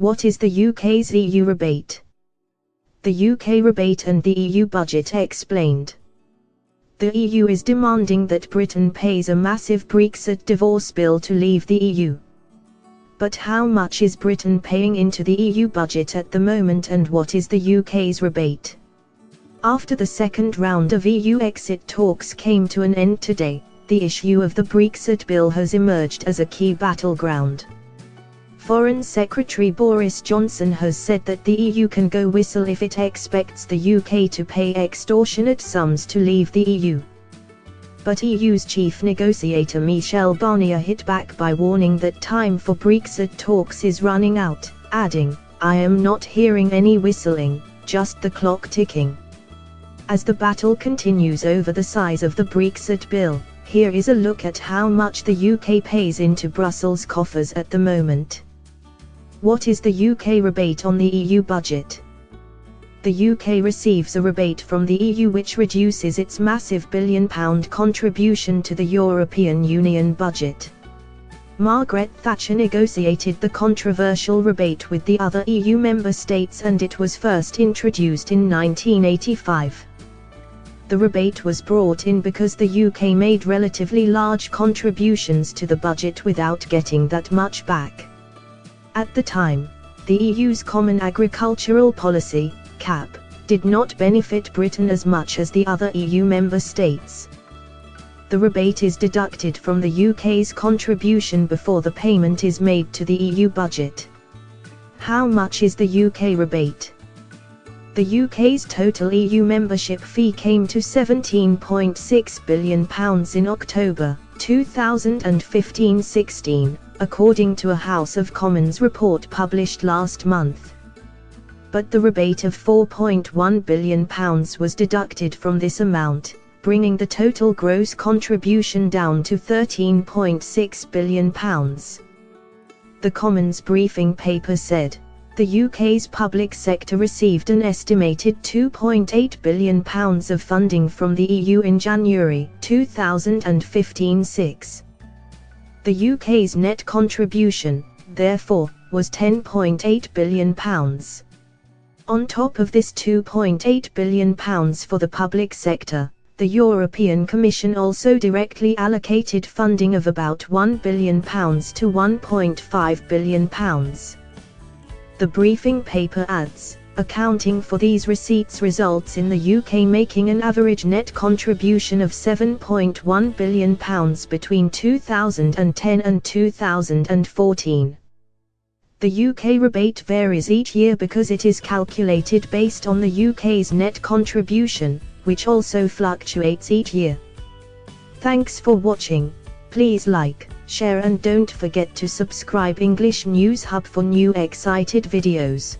What is the UK's EU rebate? The UK rebate and the EU budget explained. The EU is demanding that Britain pays a massive Brexit divorce bill to leave the EU. But how much is Britain paying into the EU budget at the moment, and what is the UK's rebate? After the second round of EU exit talks came to an end today, the issue of the Brexit bill has emerged as a key battleground. Foreign Secretary Boris Johnson has said that the EU can go whistle if it expects the UK to pay extortionate sums to leave the EU. But EU's chief negotiator Michel Barnier hit back by warning that time for Brexit talks is running out, adding, "I am not hearing any whistling, just the clock ticking." As the battle continues over the size of the Brexit bill, here is a look at how much the UK pays into Brussels' coffers at the moment. What is the UK rebate on the EU budget? The UK receives a rebate from the EU which reduces its massive £1 billion contribution to the European Union budget. Margaret Thatcher negotiated the controversial rebate with the other EU member states, and it was first introduced in 1985. The rebate was brought in because the UK made relatively large contributions to the budget without getting that much back. At the time, the EU's Common Agricultural Policy, CAP, did not benefit Britain as much as the other EU member states. The rebate is deducted from the UK's contribution before the payment is made to the EU budget. How much is the UK rebate? The UK's total EU membership fee came to £17.6 billion in October 2015-16, according to a House of Commons report published last month. But the rebate of £4.1 billion was deducted from this amount, bringing the total gross contribution down to £13.6 billion. The Commons briefing paper said, the UK's public sector received an estimated £2.8 billion of funding from the EU in January 2015-16. The UK's net contribution, therefore, was £10.8 billion. On top of this £2.8 billion for the public sector, the European Commission also directly allocated funding of about £1 billion to £1.5 billion. The briefing paper adds, accounting for these receipts results in the UK making an average net contribution of £7.1 billion between 2010 and 2014. The UK rebate varies each year because it is calculated based on the UK's net contribution, which also fluctuates each year. Thanks for watching. Please like, share and don't forget to subscribe English News Hub for new excited videos.